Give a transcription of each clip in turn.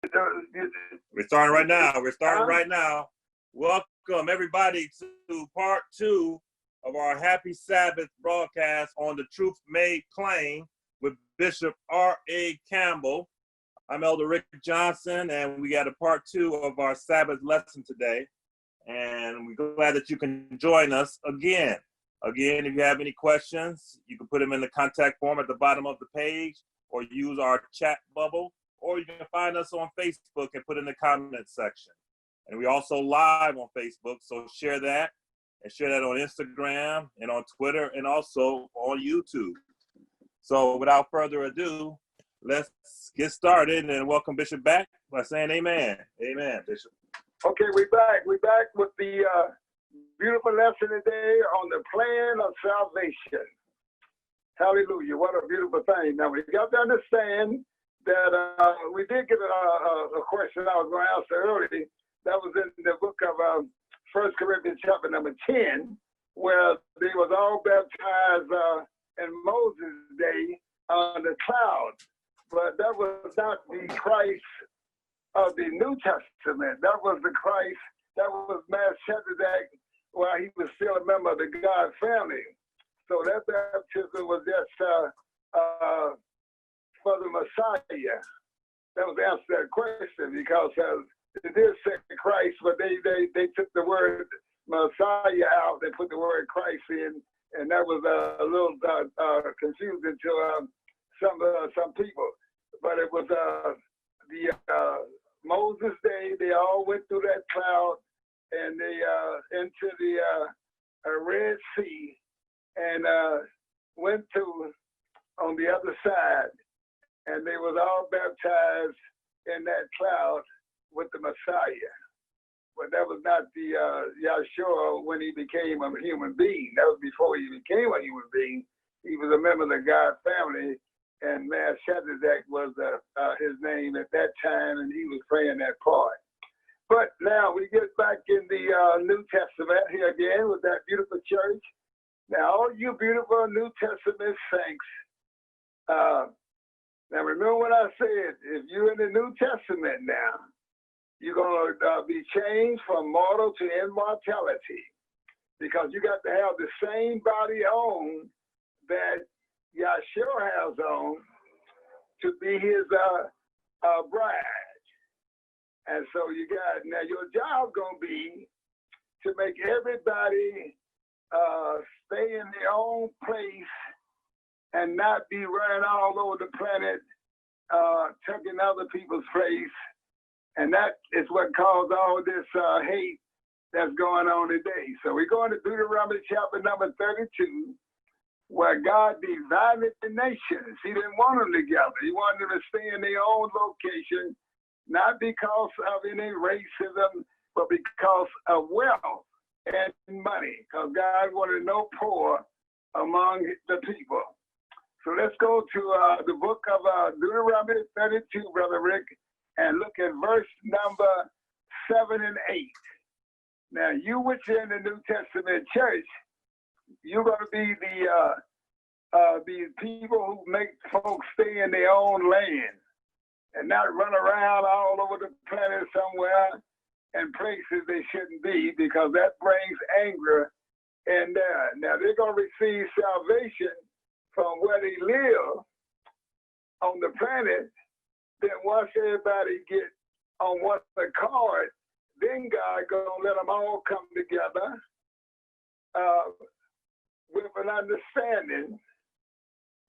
We're starting right now. We're starting right now. Welcome everybody to part 2 of our Happy Sabbath broadcast on the Truth Made Plain with Bishop R.A. Campbell. I'm Elder Rick Johnson, and we got a part 2 of our Sabbath lesson today. And we're glad that you can join us again. Again, if you have any questions, you can put them in the contact form at the bottom of the page, or use our chat bubble, or you can find us on Facebook and put in the comment section. And we also live on Facebook, so share that, and share that on Instagram and on Twitter and also on YouTube. So without further ado, let's get started and welcome Bishop back by saying amen. Amen, Bishop. Okay, we're back. We're back with the beautiful lesson today on the plan of salvation. Hallelujah. What a beautiful thing. Now, we got to understand that we did get a question I was going to answer earlier. That was in the book of 1 Corinthians chapter number 10, where they was all baptized in Moses' day on the cloud. But that was not the Christ of the New Testament. That was the Christ, that was Melchizedek while he was still a member of the God family. So that baptism was just for the Messiah. That was the answer to that question, because it did say Christ, but they took the word Messiah out and put the word Christ in, and that was a little confusing to some people. But it was the Moses' day. They all went through that cloud and they into the Red Sea and went to on the other side, and they was all baptized in that cloud with the Messiah. But that was not the Yahshua when he became a human being. That was before he became a human being. He was a member of the God family, and Melchizedek was his name at that time, and he was playing that part. But now we get back in the New Testament here again with that beautiful church. Now, all you beautiful New Testament saints, now remember what I said, if you're in the New Testament now, you're going to be changed from mortal to immortality, because you got to have the same body on that Yahshua has on to be his bride. And so you got, now your job going to be to make everybody stay in their own place and not be running all over the planet, taking other people's place. And that is what caused all this hate that's going on today. So we're going to Deuteronomy chapter number 32, where God divided the nations. He didn't want them together. He wanted them to stay in their own location, not because of any racism, but because of wealth and money, because God wanted no poor among the people. So let's go to the book of Deuteronomy 32, Brother Rick, and look at verse number 7 and 8. Now, you which are in the New Testament church, you're going to be the people who make folks stay in their own land and not run around all over the planet somewhere in places they shouldn't be, because that brings anger in there. Now, they're going to receive salvation from where they live on the planet. Then once everybody get on one accord, then God gonna let them all come together with an understanding,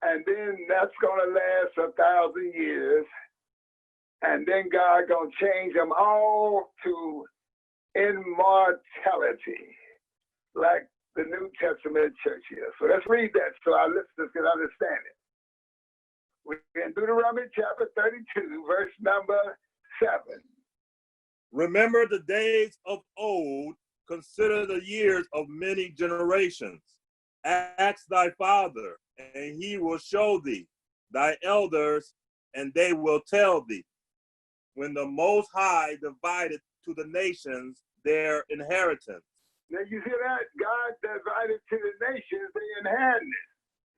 and then that's gonna last 1,000 years, and then God gonna change them all to immortality, like the New Testament church here. So let's read that so our listeners can understand it. We're in Deuteronomy chapter 32, verse number 7. Remember the days of old, consider the years of many generations. Ask thy father, and he will show thee, thy elders, and they will tell thee. When the Most High divided to the nations their inheritance. Now you hear that? God divided to the nations their inheritance.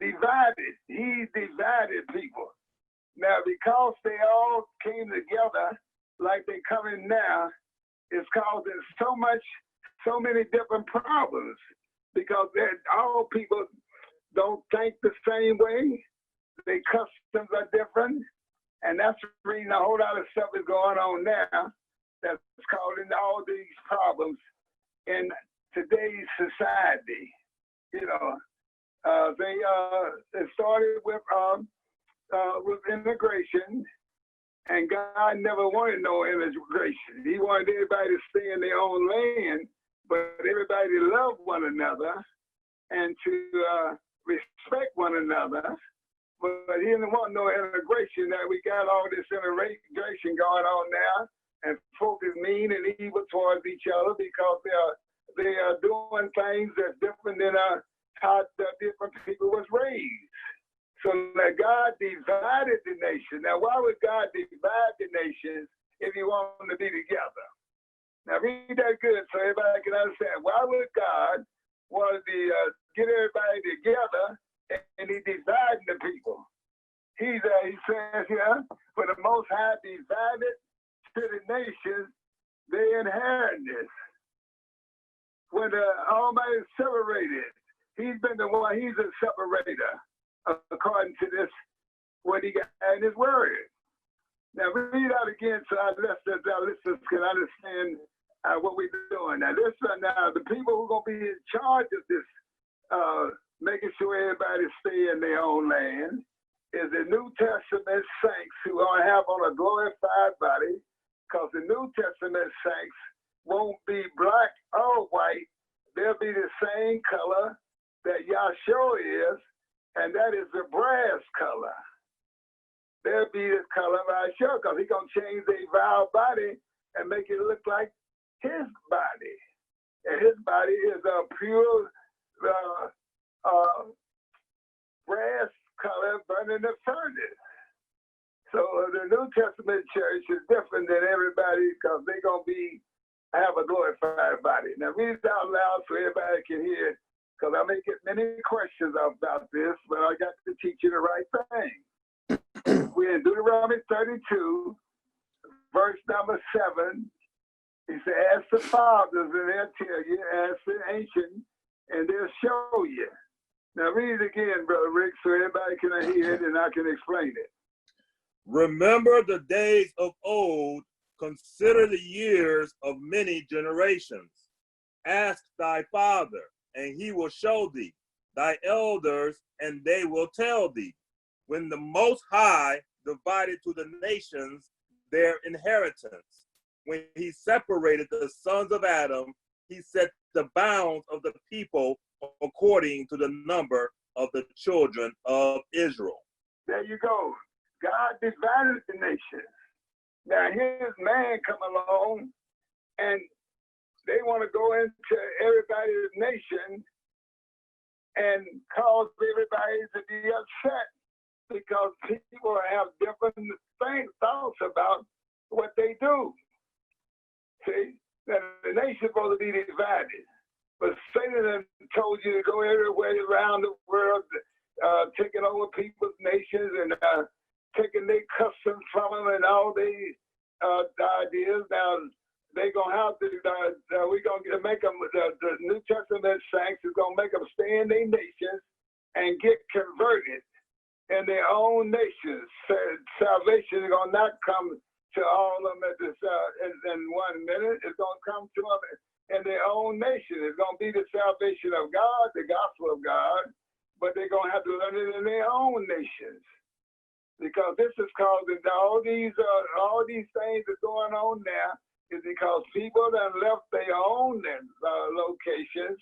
Divided. He divided people. Now, because they all came together like they coming now is causing so many different problems because all people don't think the same way. Their customs are different. And that's the reason a whole lot of stuff is going on now that's causing all these problems in today's society. You know, it started with immigration, and God never wanted no immigration. He wanted everybody to stay in their own land, but everybody to love one another and to respect one another. But he didn't want no integration. That we got all this integration going on now, and folks is mean and evil towards each other because they are doing things that's different than how the different people was raised. So that God divided the nation. Now, why would God divide the nations if He wanted them to be together? Now, read that good so everybody can understand. Why would God want to get everybody together? And He divided the people. He says here, for the Most High divided to the nations, they inherit this. When the Almighty separated, He's been the one, He's a separator, according to this, what He got in His Word. Now read out again so our listeners can understand what we're doing. Now listen, now the people who are going to be in charge of this, making sure everybody stay in their own land, is the New Testament saints who are have on a glorified body, because the New Testament saints won't be black or white. They'll be the same color that Yahshua is, and that is the brass color. They'll be the color of Yahshua, because He's going to change their vile body and make it look like His body. And His body is a pure brass color burning the furnace. So the New Testament church is different than everybody because they're going to have a glorified body. Now read it out loud so everybody can hear, because I may get many questions about this, but I got to teach you the right thing. We're in Deuteronomy 32, verse number 7. He said, ask the fathers and they'll tell you, ask the ancient and they'll show you. Now read it again, Brother Rick, so everybody can hear it and I can explain it. Remember the days of old, consider the years of many generations. Ask thy father, and he will show thee, thy elders, and they will tell thee. When the Most High divided to the nations their inheritance, when He separated the sons of Adam, He set the bounds of the people according to the number of the children of Israel. There you go. God divided the nations. Now here's man come along and they want to go into everybody's nation and cause everybody to be upset because people have different thoughts about what they do. See, that the nation's supposed to be divided. But Satan told you to go everywhere around the world, taking over people's nations and taking their customs from them and all these ideas. Now, they're going to have to, we're going to make them, the New Testament saints is going to make them stay in their nations and get converted in their own nations. Salvation is going to not come to all of them at this, in 1 minute. It's going to come to them in their own nation. It's going to be the salvation of God, the gospel of God, but they're going to have to learn it in their own nations. Because this is causing all these things that's going on now is because people that left their own locations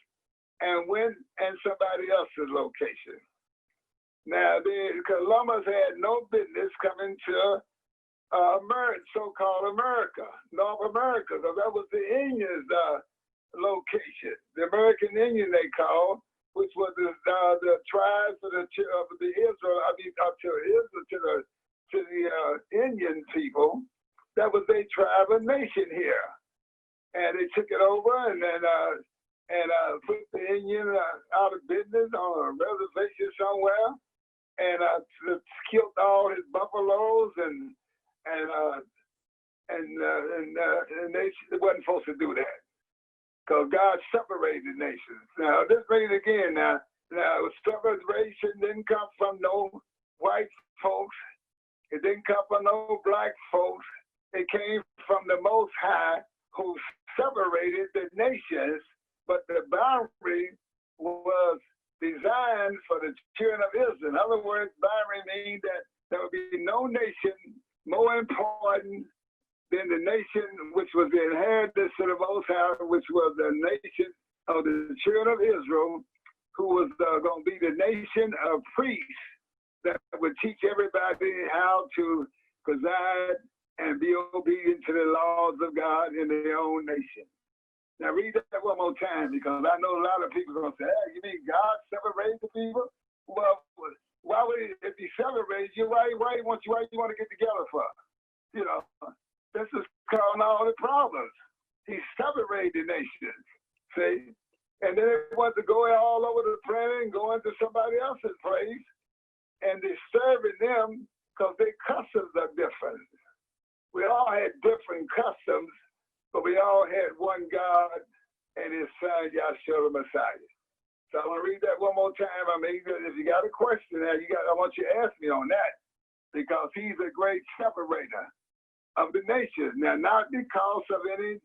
and went in somebody else's location. Now, Columbus had no business coming to so-called America, North America, because that was the Indians' location. The American Indian they called, which was the tribes of the Israel, to the Indian people. That was their tribe and nation here, and they took it over and then put the Indian out of business on a reservation somewhere, and killed all his buffaloes and and they wasn't supposed to do that because God separated the nations. Now, let's read it again. Now, separation didn't come from no white folks. It didn't come from no black folks. It came from the Most High, who separated the nations, but the boundary was designed for the children of Israel. In other words, boundary means that there would be no nation more important than the nation which was the inheritance of the Most High, which was the nation of the children of Israel, who was going to be the nation of priests that would teach everybody how to preside and be obedient to the laws of God in their own nation. Now read that one more time, because I know a lot of people are going to say, hey, you mean God separated the people? Well, why would he, if he separated you, why you want to get together for? You know, this is causing all the problems. He separated the nations, see? And then they want to go all over the planet and go into somebody else's place and disturbing them because their customs are different. We all had different customs, but we all had one God and his son, Yahshua the Messiah. So I want to read that one more time. I mean, if you got a question there, I want you to ask me on that, because he's a great separator of the nations. Now, not because of any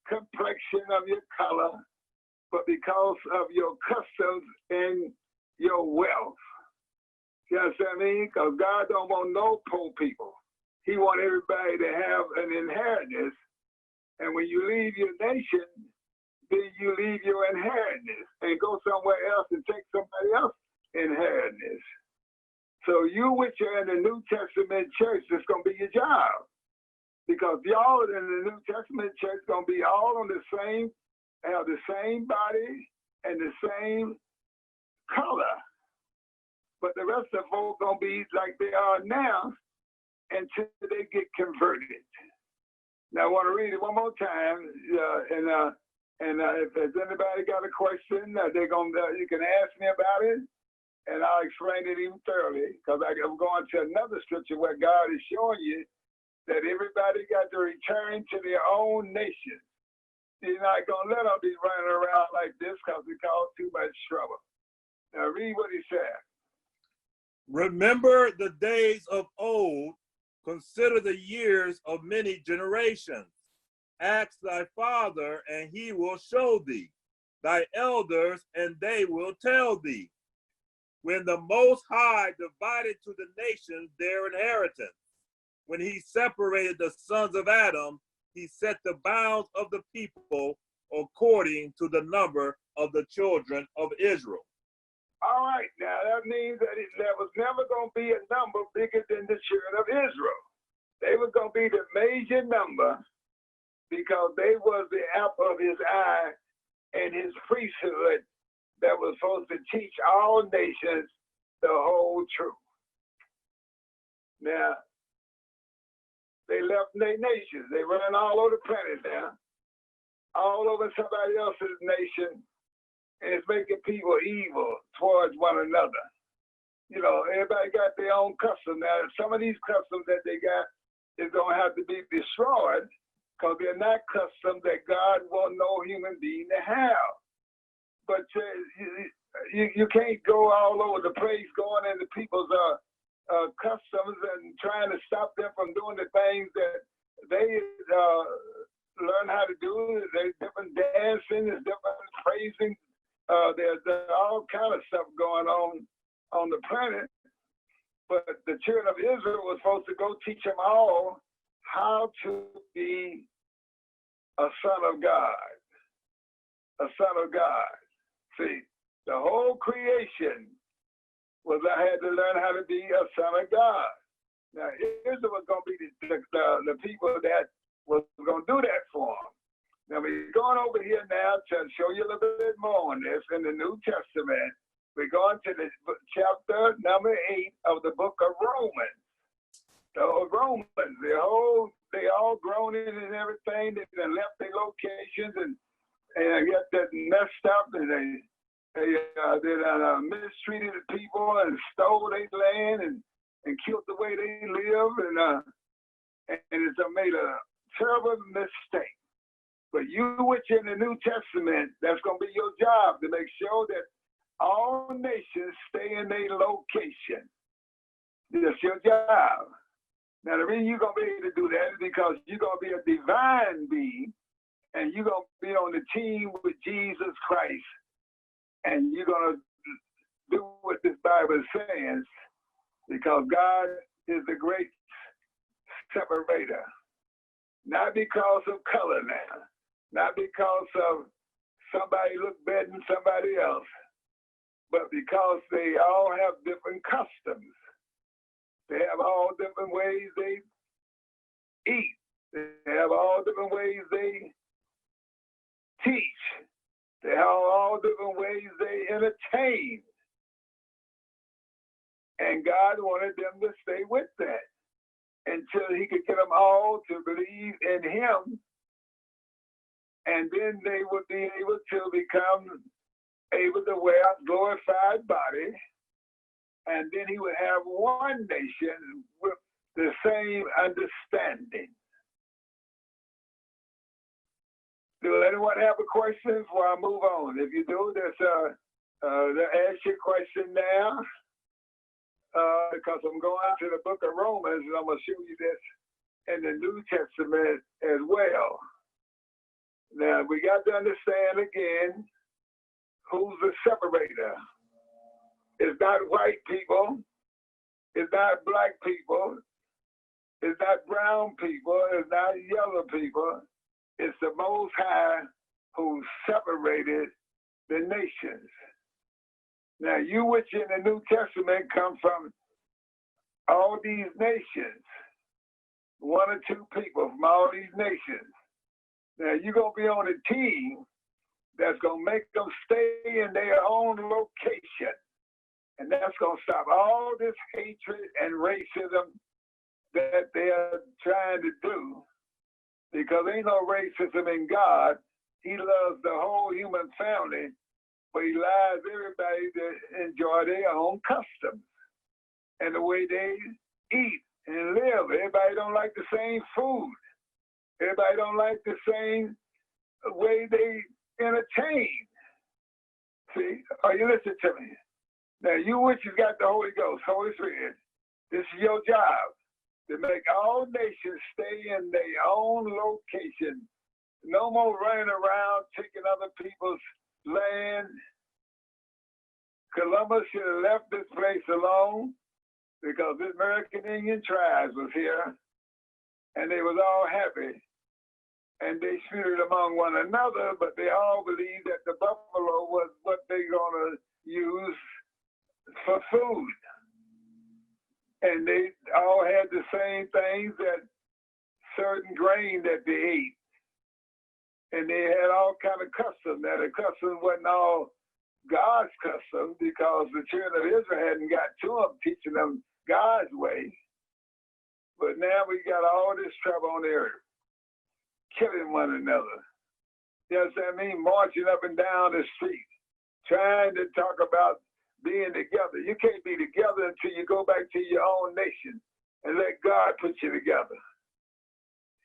complexion of your color, but because of your customs and your wealth. You understand me? Because God don't want no poor people. He wants everybody to have an inheritance. And when you leave your nation, then you leave your inheritance and go somewhere else and take somebody else's inheritance. So you, which are in the New Testament church, it's going to be your job. Because y'all in the New Testament church going to be all on the same, have the same body and the same color. But the rest of the folk going to be like they are now until they get converted. Now I want to read it one more time, if there's anybody got a question, you can ask me about it, and I'll explain it even thoroughly, because I'm going to another scripture where God is showing you that everybody got to return to their own nation. He's not going to let them be running around like this because it causes too much trouble. Now read what he said. Remember the days of old, consider the years of many generations. Ask thy father, and he will show thee, thy elders, and they will tell thee. When the Most High divided to the nations their inheritance, when he separated the sons of Adam, he set the bounds of the people according to the number of the children of Israel. All right, now that means that there was never going to be a number bigger than the children of Israel. They were going to be the major number because they was the apple of his eye and his priesthood that was supposed to teach all nations the whole truth. Now, they left their nations. They run all over the planet now, all over somebody else's nation, and it's making people evil towards one another. You know, everybody got their own custom. Now, some of these customs that they got is going to have to be destroyed because they're not customs that God wants no human being to have. But you can't go all over the place going into people's customs and trying to stop them from doing the things that they learn how to do. There's different dancing, there's different praising. There's all kind of stuff going on the planet. But the children of Israel was supposed to go teach them all how to be a son of God. A son of God. See, the whole creation was I had to learn how to be a son of God. Now, Israel was going to be the people that was going to do that for them. Now, we're going over here now to show you a little bit more on this in the New Testament. We're going to the chapter number 8 of the book of Romans. The Romans, they all grown in and everything. They left their locations and got that messed up, and they mistreated the people and stole their land and killed the way they live. And and it's made a terrible mistake. But you, which in the New Testament, that's going to be your job to make sure that all nations stay in their location. That's your job. Now, the reason you're going to be able to do that is because you're going to be a divine being, and you're going to be on the team with Jesus Christ, and you're going to do what this Bible says, because God is the great separator. Not because of color now, not because of somebody look better than somebody else, but because they all have different customs. They have all different ways they eat. They have all different ways they teach. They have all different ways they entertain. And God wanted them to stay with that until he could get them all to believe in him. And then they would be able to become able to wear a glorified body. And then he would have one nation with the same understanding. Do anyone have a question before I move on? If you do, there's ask your question now. Because I'm going to the book of Romans, and I'm going to show you this in the New Testament as well. Now, we got to understand again, who's the separator? It's not white people. It's not black people. It's not brown people. It's not yellow people. It's the Most High who separated the nations. Now, you which in the New Testament come from all these nations, one or two people from all these nations. Now, you're going to be on a team that's going to make them stay in their own location. And that's going to stop all this hatred and racism that they're trying to do, because ain't no racism in God. He loves the whole human family, but he allows everybody to enjoy their own customs and the way they eat and live. Everybody don't like the same food. Everybody don't like the same way they entertain. See, are you listening to me? Now, you which has got the Holy Ghost, Holy Spirit, this is your job, to make all nations stay in their own location. No more running around taking other people's land. Columbus should have left this place alone, because the American Indian tribes was here, and they was all happy. And they disputed among one another, but they all believed that the buffalo was what they're gonna use for food. And they all had the same things, that certain grain that they ate. And they had all kind of customs. Now, the customs wasn't all God's custom, because the children of Israel hadn't got to them, teaching them God's way. But now we got all this trouble on the earth, killing one another. You know what I mean? Marching up and down the street, trying to talk about being together. You can't be together until you go back to your own nation and let God put you together.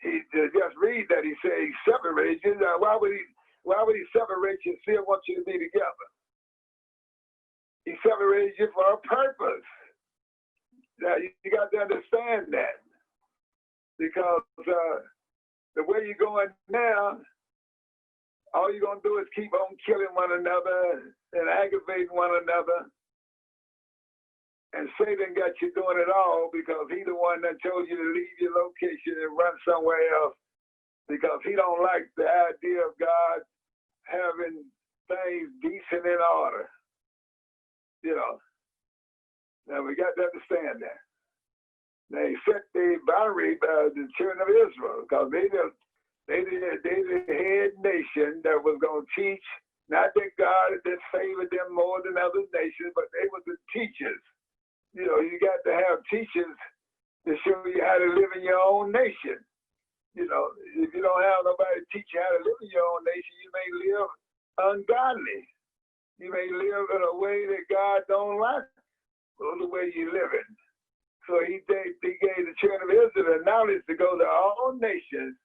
He just read that. He said he separated you. Now, why would he separate you and still want you to be together? He separated you for a purpose. Now, you got to understand that, because the way you're going now, all you're going to do is keep on killing one another and aggravating one another. And Satan got you doing it all, because he's the one that told you to leave your location and run somewhere else, because he don't like the idea of God having things decent in order. You know. Now, we got to understand that. Now, he set the boundary by the children of Israel, because they the head nation that was going to teach. Not that God had favored them more than other nations, but they were the teachers. You know, you got to have teachers to show you how to live in your own nation. You know, if you don't have nobody to teach you how to live in your own nation, you may live ungodly. You may live in a way that God don't like, or the way you're living. So he gave the children of Israel the knowledge to go to all nations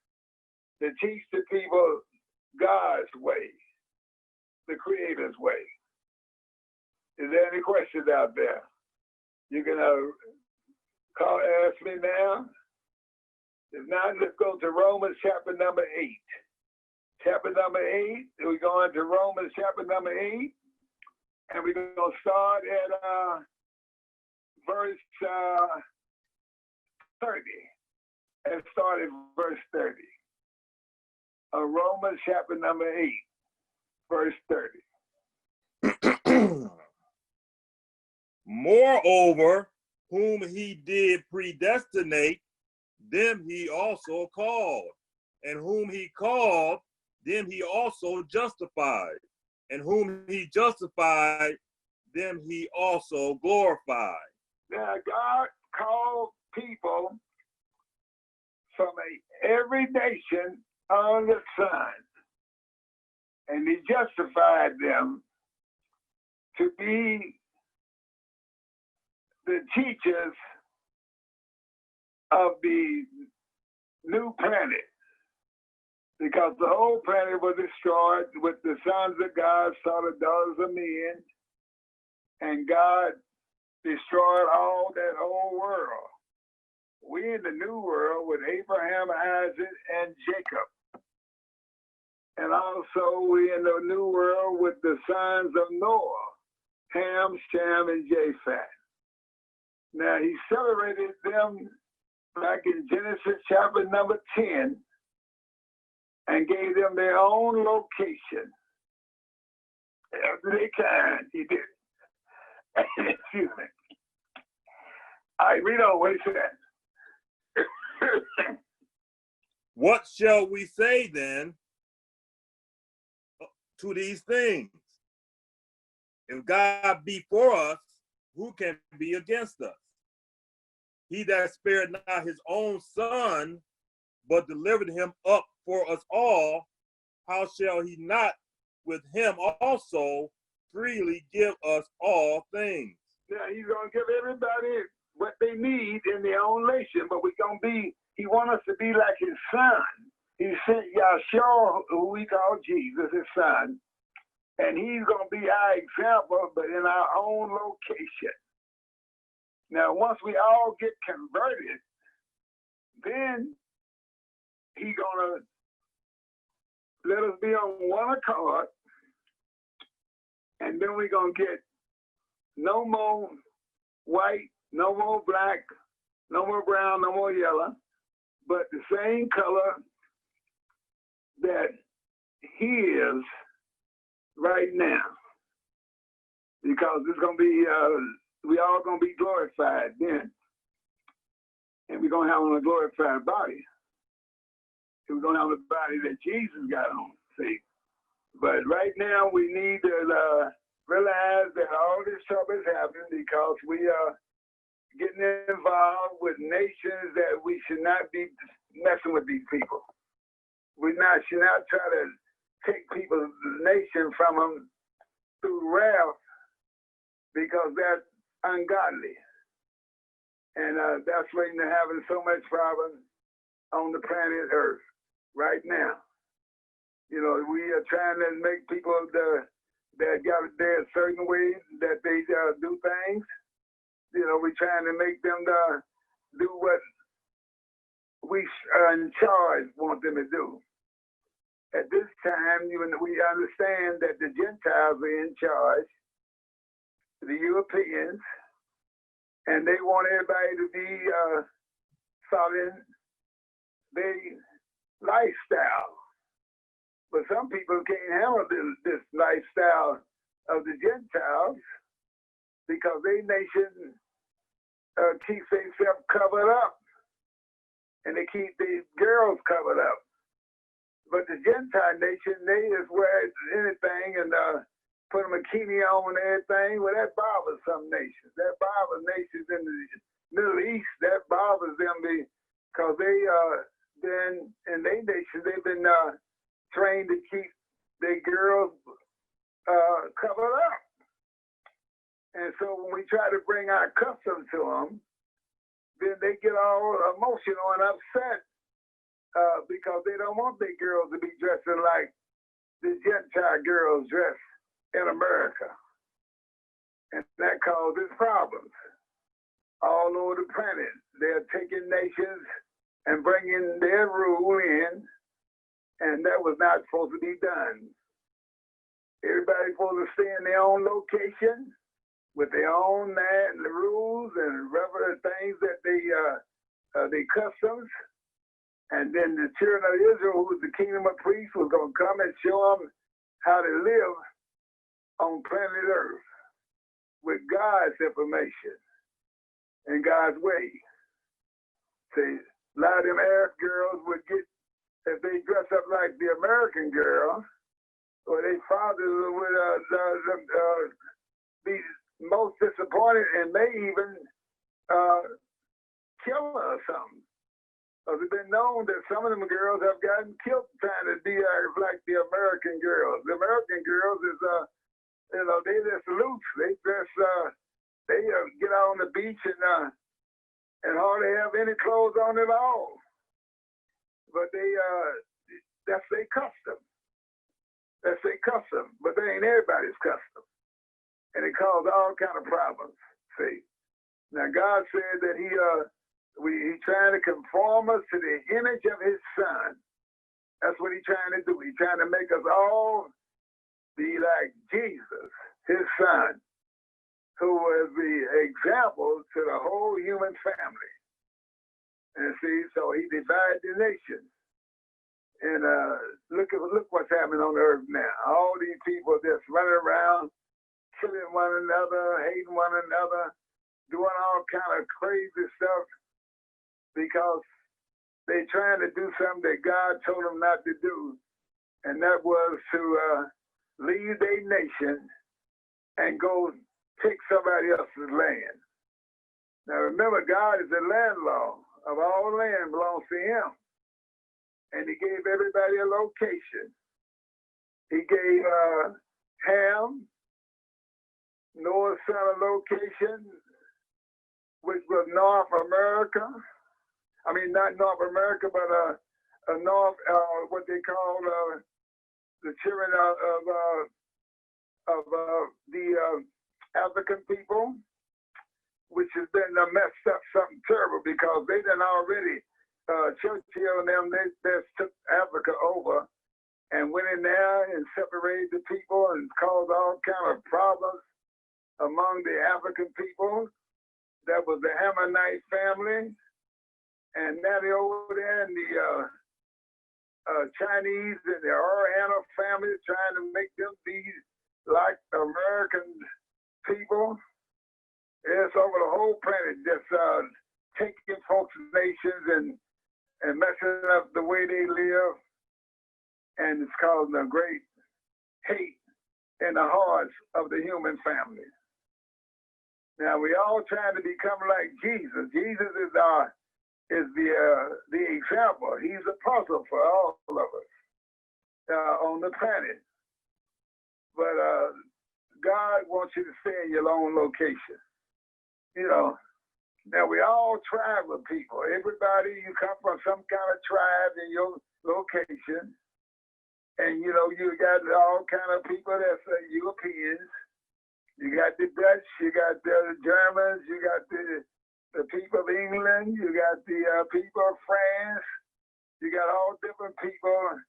to teach the people God's way, the Creator's way. Is there any questions out there? You can ask me now. If not, let's go to Romans chapter number 8. Chapter number 8, we're going to Romans chapter number 8, and we're going to start at verse 30. And start at verse 30. Romans chapter number 8, verse 30. Moreover, whom he did predestinate, them he also called. And whom he called, them he also justified. And whom he justified, them he also glorified. Now, God called people from every nation under the sun, and he justified them to be the teachers of the new planet, because the whole planet was destroyed with the sons of God, saw the daughters of men, and God destroyed all that old world. We in the new world with Abraham, Isaac, and Jacob. And also we in the new world with the sons of Noah, Ham, Shem, and Japheth. Now he celebrated them back in Genesis chapter number 10 and gave them their own location. After they can, he did. Excuse me. All right, read on what he said. What shall we say then to these things? If God be for us, who can be against us? He that spared not his own son, but delivered him up for us all, how shall he not with him also freely give us all things? Yeah, he's going to give everybody what they need in their own nation, but he wants us to be like his son. He sent Yahshua, who we call Jesus, his son, and he's going to be our example, but in our own location. Now, once we all get converted, then he's going to let us be on one accord, and then we're going to get no more white, no more black, no more brown, no more yellow, but the same color that he is right now. Because it's going to be, we all going to be glorified then. And we're going to have on a glorified body. We're going to have a body that Jesus got on, see. But right now we need to realize that all this trouble is happening because we are getting involved with nations that we should not be messing with these people. We should not try to take people's nation from them through wrath because that's ungodly. And that's why they're having so much problem on the planet Earth right now. You know, we are trying to make people that got their certain ways that they do things. You know, we're trying to make them do what we in charge want them to do. At this time, we understand that the Gentiles are in charge, the Europeans, and they want everybody to be following their lifestyle. But some people can't handle this lifestyle of the Gentiles because their nation keeps themselves covered up, and they keep these girls covered up. But the Gentile nation, they just wear anything and put a bikini on and everything. Well, that bothers some nations. That bothers nations in the Middle East. That bothers them because they been in their nation. They've been trained to keep their girls covered up. And so when we try to bring our custom to them, then they get all emotional and upset because they don't want their girls to be dressing like the Gentile girls dress in America. And that causes problems all over the planet. They're taking nations and bringing their rule in, and that was not supposed to be done. Everybody's supposed to stay in their own location with their own land, the rules and regular things that they customs. And then the children of Israel, who was the kingdom of priests, was going to come and show them how to live on planet Earth with God's information and God's way. See, a lot of them Arab girls would get, if they dress up like the American girl, or their fathers would be most disappointed and may even kill her or something. Because it's been known that some of them girls have gotten killed trying to be like the American girls. The American girls is, they just loose. They just, they get out on the beach and hardly have any clothes on at all. But that's their custom. That's their custom. But they ain't everybody's custom. And it caused all kind of problems. See? Now God said that He's trying to conform us to the image of His Son. That's what He's trying to do. He's trying to make us all be like Jesus, His Son, who was the example to the whole human family. And see, so He divided the nations. And look what's happening on the earth now. All these people just running around, killing one another, hating one another, doing all kind of crazy stuff because they're trying to do something that God told them not to do. And that was to leave their nation and go take somebody else's land. Now remember, God is the landlord of all land belongs to Him. And He gave everybody a location. He gave Ham, Noah's son, a location, which was North America. I mean, not North America, but North, what they call the children of the African people, which has been messed up something terrible because they done already, Churchill and them, they just took Africa over and went in there and separated the people and caused all kind of problems among the African people. That was the Hammonite family. And now they're over there in the Chinese and the Oriental families trying to make them be like American people. It's over the whole planet, just taking folks' nations and messing up the way they live. And it's causing a great hate in the hearts of the human family. Now we all trying to become like Jesus. Jesus is the example. He's a puzzle for all of us on the planet. But God wants you to stay in your own location. You know, now we all tribal people. Everybody, you come from some kind of tribe in your location. And, you know, you got all kind of people that's Europeans. You got the Dutch, you got the Germans, you got the people of England, you got the people of France. You got all different people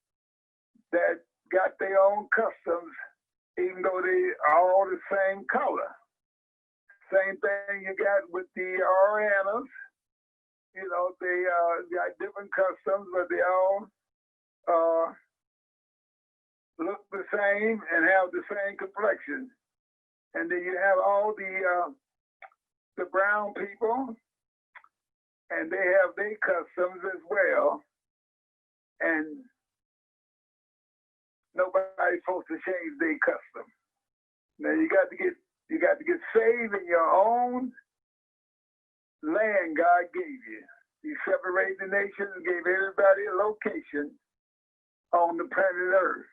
that got their own customs, even though they are all the same color. Same thing you got with the Orientals. You know, they got different customs, but they all look the same and have the same complexion. And then you have all the brown people, and they have their customs as well. And nobody's supposed to change their custom. Now you got to get saved in your own land God gave you. He separated the nations and gave everybody a location on the planet Earth.